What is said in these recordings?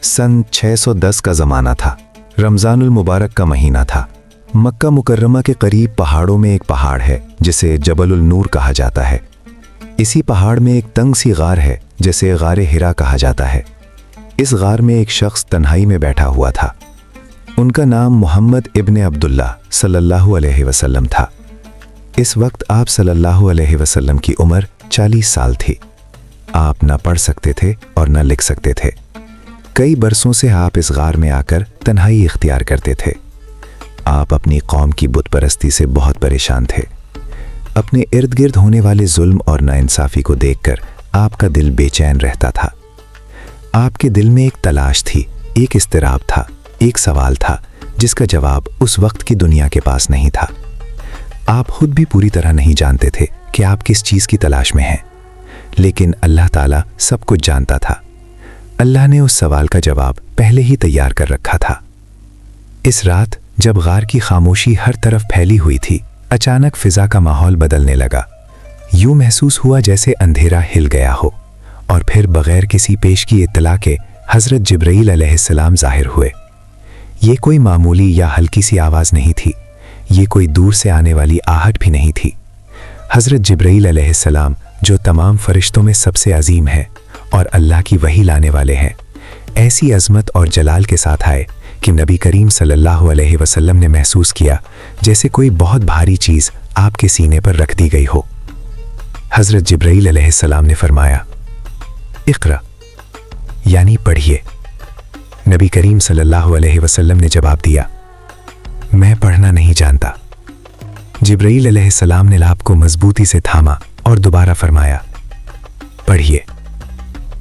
सन 610 का ज़माना था। रमज़ानुल मुबारक का महीना था। मक्का मुकर्रमा के करीब पहाड़ों में एक पहाड़ है जिसे जबलुल नूर कहा जाता है। इसी पहाड़ में एक तंग सी गार है जिसे गारे हिरा कहा जाता है। इस गार में एक शख्स तन्हाई में बैठा हुआ था। उनका नाम मोहम्मद इब्ने अब्दुल्ला सल्लल्लाहु अलैहि वसल्लम था। इस वक्त आप सल्लल्लाहु अलैहि वसल्लम की उम्र 40 साल थी। आप न पढ़ सकते थे और न लिख सकते थे। कई बरसों से आप इस गार में आकर तन्हाई इख्तियार करते थे। आप अपनी कौम की बुत परस्ती से बहुत परेशान थे। अपने इर्द गिर्द होने वाले जुल्म और नाइंसाफ़ी को देखकर आपका दिल बेचैन रहता था। आपके दिल में एक तलाश थी, एक इस्तिराब था, एक सवाल था जिसका जवाब उस वक्त की दुनिया के पास नहीं था। आप खुद भी पूरी तरह नहीं जानते थे कि आप किस चीज़ की तलाश में हैं, लेकिन अल्लाह ताला सब कुछ जानता था। अल्लाह ने उस सवाल का जवाब पहले ही तैयार कर रखा था। इस रात जब गार की खामोशी हर तरफ फैली हुई थी, अचानक फिजा का माहौल बदलने लगा। यूं महसूस हुआ जैसे अंधेरा हिल गया हो और फिर बगैर किसी पेश की इत्तला के हज़रत जिब्राईल अलैहिस्सलाम ज़ाहिर हुए। ये कोई मामूली या हल्की सी आवाज़ नहीं थी, ये कोई दूर से आने वाली आहट भी नहीं थी। हज़रत जिब्राईल अलैहिस्सलाम जो तमाम फरिश्तों में सबसे अजीम है और अल्लाह की वही लाने वाले हैं, ऐसी अज़मत और जलाल के साथ आए कि नबी करीम सल्लल्लाहु अलैहि वसल्लम ने महसूस किया जैसे कोई बहुत भारी चीज़ आपके सीने पर रख दी गई हो। हज़रत जिब्राईल अलैहिस्सलाम ने फरमाया, इक़रा, यानी पढ़िए। नबी करीम सल्लल्लाहु अलैहि वसल्लम ने जवाब दिया, मैं पढ़ना नहीं जानता। जिब्राईल अलैहिस्सलाम ने लाप को मजबूती से थामा और दोबारा फरमाया, पढ़िए।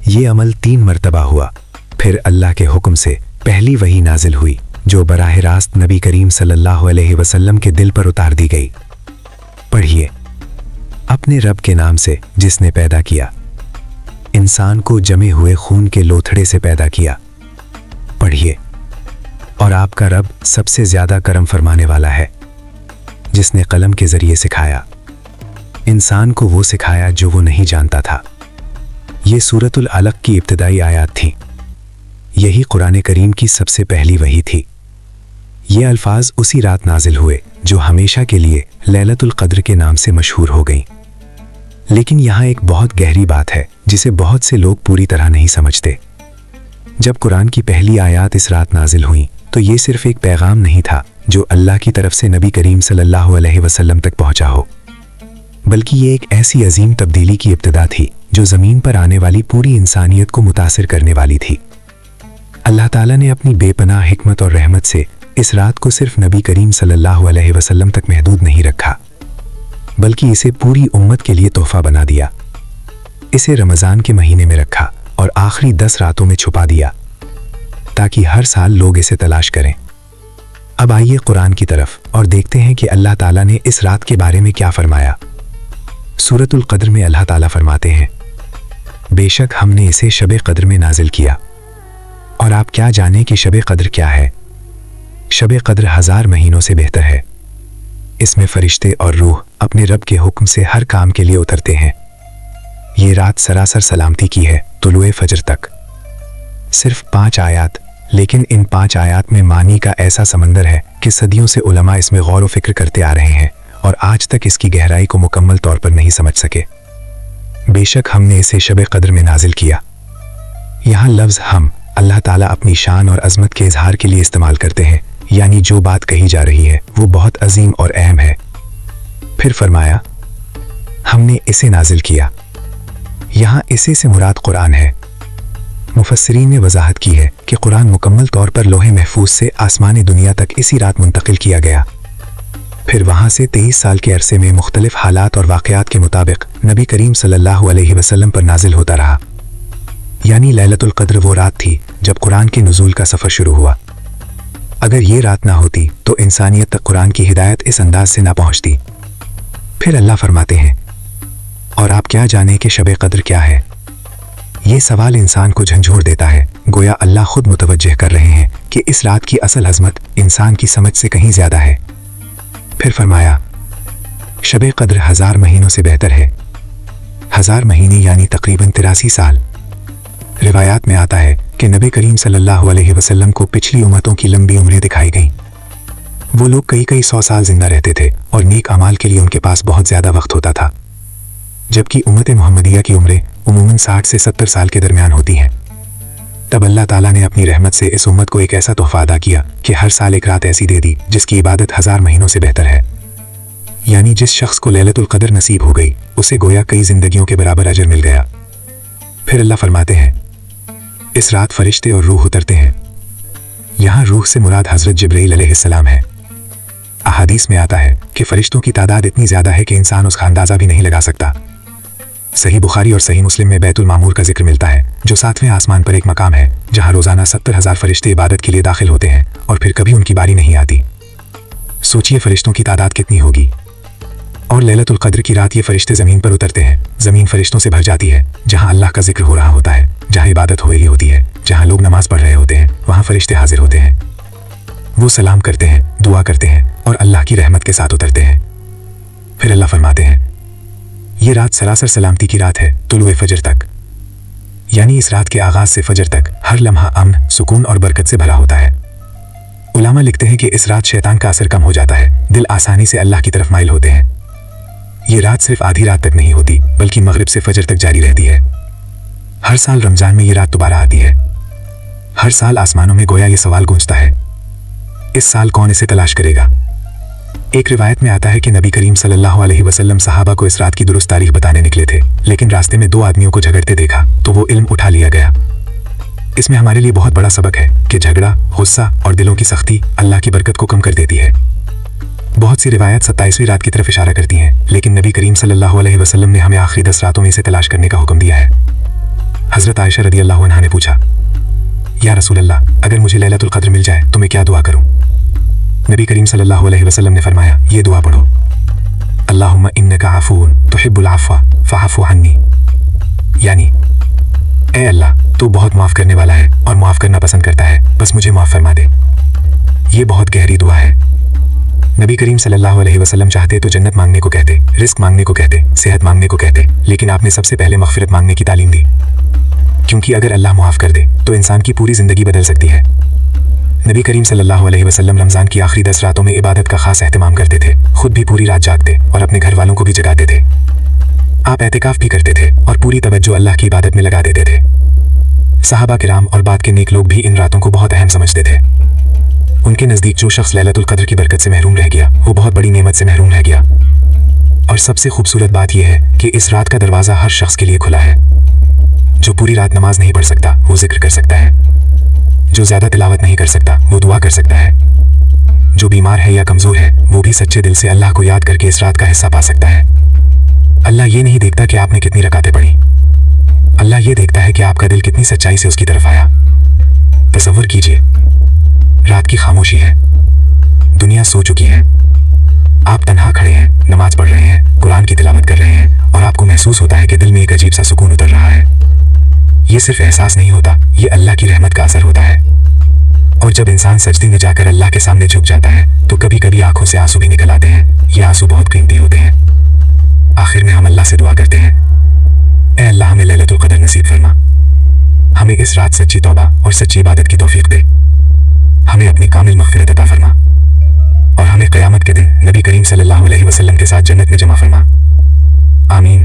ये अमल 3 मरतबा हुआ। फिर अल्लाह के हुक्म से पहली वही नाजिल हुई जो बराह रास्त नबी करीम सल्लल्लाहु अलैहि वसल्लम के दिल पर उतार दी गई। पढ़िए, अपने रब के नाम से जिसने पैदा किया, इंसान को जमे हुए खून के लोथड़े से पैदा किया। पढ़िए, और आपका रब सबसे ज्यादा करम फरमाने वाला है, जिसने कलम के जरिए सिखाया, इंसान को वो सिखाया जो वो नहीं जानता था। ये सूरतुल अलक की इब्तिदाई आयात थी। यही कुरान करीम की सबसे पहली वही थी। ये अल्फाज उसी रात नाजिल हुए जो हमेशा के लिए लैलतुल क़द्र के नाम से मशहूर हो गई। लेकिन यहाँ एक बहुत गहरी बात है जिसे बहुत से लोग पूरी तरह नहीं समझते। जब कुरान की पहली आयात इस रात नाजिल हुई तो ये सिर्फ एक पैगाम नहीं था जो अल्लाह की तरफ से नबी करीम सल्लल्लाहु अलैहि वसल्लम तक पहुंचा हो, बल्कि ये एक ऐसी अजीम तब्दीली की इब्तिदा थी जो ज़मीन पर आने वाली पूरी इंसानियत को मुतासिर करने वाली थी। अल्लाह ताला ने अपनी बेपनाह हिकमत और रहमत से इस रात को सिर्फ नबी करीम सल्लल्लाहु अलैहि वसल्लम तक महदूद नहीं रखा, बल्कि इसे पूरी उम्मत के लिए तोहफा बना दिया। इसे रमज़ान के महीने में रखा और आखिरी 10 रातों में छुपा दिया ताकि हर साल लोग इसे तलाश करें। अब आइए कुरान की तरफ और देखते हैं कि अल्लाह ताला ने इस रात के बारे में क्या फरमाया। सूरतुल क़द्र में अल्लाह ताला फरमाते हैं, बेशक हमने इसे शब क़द्र में नाजिल किया। और आप क्या जानें कि शब क़द्र क्या है? शब क़द्र 1000 महीनों से बेहतर है। इसमें फरिश्ते और रूह अपने रब के हुक्म से हर काम के लिए उतरते हैं। ये रात सरासर सलामती की है तुलुए फजर तक। सिर्फ 5 आयात, लेकिन इन 5 आयात में मानी का ऐसा समंदर है कि सदियों से उलमा इसमें गौर व फिक्र करते आ रहे हैं और आज तक इसकी गहराई को मुकम्मल तौर पर नहीं समझ सके। बेशक हमने इसे शब क़द्र में नाजिल किया। यहाँ लफ्ज़ हम अल्लाह ताला अपनी शान और अज़मत के इजहार के लिए इस्तेमाल करते हैं, यानी जो बात कही जा रही है वो बहुत अजीम और अहम है। फिर फरमाया, हमने इसे नाजिल किया। यहाँ इसे से मुराद कुरान है। मुफस्सिरीन ने वजाहत की है कि कुरान मुकम्मल तौर पर लोहे महफूज से आसमानी दुनिया तक इसी रात मुंतकिल किया गया। फिर वहाँ से 23 साल के अरसे में मुख्तलिफ हालात और वाक़यात के मुताबिक नबी करीम सल्लल्लाहु अलैहि वसल्लम पर नाजिल होता रहा। यानी लैलतुल क़द्र वो रात थी जब कुरान के नुज़ूल का सफ़र शुरू हुआ। अगर ये रात ना होती तो इंसानियत तक कुरान की हिदायत इस अंदाज से ना पहुँचती। फिर अल्लाह फरमाते हैं, और आप क्या जाने कि शब क़द्र क्या है? ये सवाल इंसान को झंझोड़ देता है। गोया अल्लाह खुद मुतवज्जह कर रहे हैं कि इस रात की असल अज़मत इंसान की समझ से कहीं ज़्यादा है। फिर फरमाया, शब क़द्र 1000 महीनों से बेहतर है। 1000 महीने यानी तकरीबन 83 साल। रिवायात में आता है کہ नबी करीम सल्लल्लाहु अलैहि वसल्लम को पिछली उम्मतों की लंबी उम्रें दिखाई गईं। वो लोग कई कई 100 साल जिंदा रहते थे और नेक अमाल के लिए उनके पास बहुत ज़्यादा वक्त होता था, जबकि उम्मत मोहम्मदिया की उम्रें उमूमन 60 से 70 साल के दरमियान होती हैं। तब अल्लाह ताला ने अपनी रहमत से इस उम्मत को एक ऐसा तोहफा अदा किया कि हर साल एक रात ऐसी दे दी जिसकी इबादत 1000 महीनों से बेहतर है। यानी जिस शख्स को लैलतुल क़द्र नसीब हो गई उसे गोया कई जिंदगियों के बराबर अजर मिल गया। फिर अल्लाह फरमाते हैं, इस रात फरिश्ते और रूह उतरते हैं। यहाँ रूह से मुराद हज़रत जिब्रील अलैहिस्सलाम है। अहादीस में आता है कि फरिश्तों की तादाद इतनी ज़्यादा है कि इंसान उसका अंदाज़ा भी नहीं लगा सकता। सही बुखारी और सही मुस्लिम में बैतुल मामूर का जिक्र मिलता है, जो 7वें आसमान पर एक मकाम है जहाँ रोज़ाना 70,000 फरिश्ते इबादत के लिए दाखिल होते हैं और फिर कभी उनकी बारी नहीं आती। सोचिए फरिश्तों की तादाद कितनी होगी। और लैलतुल क़द्र की रात ये फरिश्ते ज़मीन पर उतरते हैं। ज़मीन फरिश्तों से भर जाती है। जहाँ अल्लाह का जिक्र हो रहा होता है, जहाँ इबादत हो रही होती है, जहाँ लोग नमाज पढ़ रहे होते हैं, वहाँ फरिश्ते हाजिर होते हैं। वो सलाम करते हैं, दुआ करते हैं और अल्लाह की रहमत के साथ उतरते हैं। फिर अल्लाह फरमाते हैं, ये रात सरासर सलामती की रात है तुलुए फजर तक। यानी इस रात के आगाज से फजर तक हर लम्हा अमन, सुकून और बरकत से भरा होता है। उलामा लिखते हैं कि इस रात शैतान का असर कम हो जाता है, दिल आसानी से अल्लाह की तरफ माइल होते हैं। ये रात सिर्फ आधी रात तक नहीं होती बल्कि मगरिब से फजर तक जारी रहती है। हर साल रमजान में ये रात दोबारा आती है। हर साल आसमानों में गोया ये सवाल गूंजता है, इस साल कौन इसे तलाश करेगा। एक रिवायत में आता है कि नबी करीम सल्लल्लाहु अलैहि वसल्लम सहाबा को इस रात की दुरुस्त तारीख बताने निकले थे, लेकिन रास्ते में 2 आदमियों को झगड़ते देखा तो वो इल्म उठा लिया गया। इसमें हमारे लिए बहुत बड़ा सबक है कि झगड़ा, गुस्सा और दिलों की सख्ती अल्लाह की बरकत को कम कर देती है। बहुत सी रिवायत 27वीं रात की तरफ इशारा करती हैं, लेकिन नबी करीम सल्लल्लाहु अलैहि वसल्लम ने हमें आखिरी 10 रातों में इसे तलाश करने का हुक्म दिया है। हज़रत आयशा रदियल्लाहु अन्हा ने पूछा, या रसूल अल्लाह, अगर मुझे लैलतुल क़द्र मिल जाए तो मैं क्या दुआ करूं? नबी करीम सल्लल्लाहु अलैहि वसल्लम ने फरमाया, ये दुआ पढ़ो, अल्लाहुम्मा इन्नका अफ़ून तुहिब्बुल अफ़्व फ़अफ़ु अन्नी। यानी, ए अल्लाह, तू बहुत माफ़ करने वाला है और माफ़ करना पसंद करता है, बस मुझे माफ़ फरमा दे। ये बहुत गहरी दुआ है। नबी करीम सल्लल्लाहु अलैहि वसल्लम चाहते तो जन्नत मांगने को कहते, रिस्क मांगने को कहते, सेहत मांगने को कहते, लेकिन आपने सबसे पहले मग़फ़िरत मांगने की तालीम दी, क्योंकि अगर अल्लाह मुआफ़ कर दे तो इंसान की पूरी ज़िंदगी बदल सकती है। नबी करीम सल्लल्लाहु अलैहि वसल्लम रमज़ान की आखिरी 10 रातों में इबादत का खास एहतमाम करते थे, खुद भी पूरी रात जागते और अपने घर वालों को भी जगाते थे। आप एतिकाफ़ भी करते थे और पूरी तवज्जो अल्लाह की इबादत में लगा देते थे। सहाबा किराम और बाद के नेक लोग भी इन रातों को बहुत अहम समझते थे। उनके नज़दीक जो शख्स लैलतुल क़द्र की बरकत से महरूम रह गया, वो बहुत बड़ी नेमत से महरूम रह गया। और सबसे खूबसूरत बात यह है कि इस रात का दरवाज़ा हर शख्स के लिए खुला है। जो पूरी रात नमाज नहीं पढ़ सकता वो जिक्र कर सकता है, जो ज़्यादा तिलावत नहीं कर सकता वो दुआ कर सकता है, जो बीमार है या कमज़ोर है वो भी सच्चे दिल से अल्लाह को याद करके इस रात का हिस्सा पा सकता है। अल्लाह ये नहीं देखता कि आपने कितनी रकातें पढ़ी, अल्लाह ये देखता है कि आपका दिल कितनी सच्चाई से उसकी तरफ आया। तसव्वुर कीजिए, रात की खामोशी है, दुनिया सो चुकी है, आप तन्हा खड़े हैं, नमाज पढ़ रहे हैं, कुरान की तिलावत कर रहे हैं और आपको महसूस होता है कि दिल में एक अजीब सा सुकून उतर रहा है। ये सिर्फ एहसास नहीं होता, ये अल्लाह की रहमत का असर होता है। और जब इंसान सजदे में जाकर अल्लाह के सामने झुक जाता है तो कभी कभी आंखों से आंसू भी निकल आते हैं। ये आंसू बहुत कीमती होते हैं। आखिर में हम अल्लाह से दुआ करते हैं, ए अल्लाह, हमें लैलतुल क़द्र नसीब फरमा, हमें इस रात सच्ची तौबा और सच्ची इबादत की तौफीक दे, हमें अपनी कामिल मग़फ़िरत अता फरमा और हमें क़यामत के दिन नबी करीम सल्लल्लाहु अलैहि वसल्लम के साथ जन्नत में जमा फरमा। आमीन।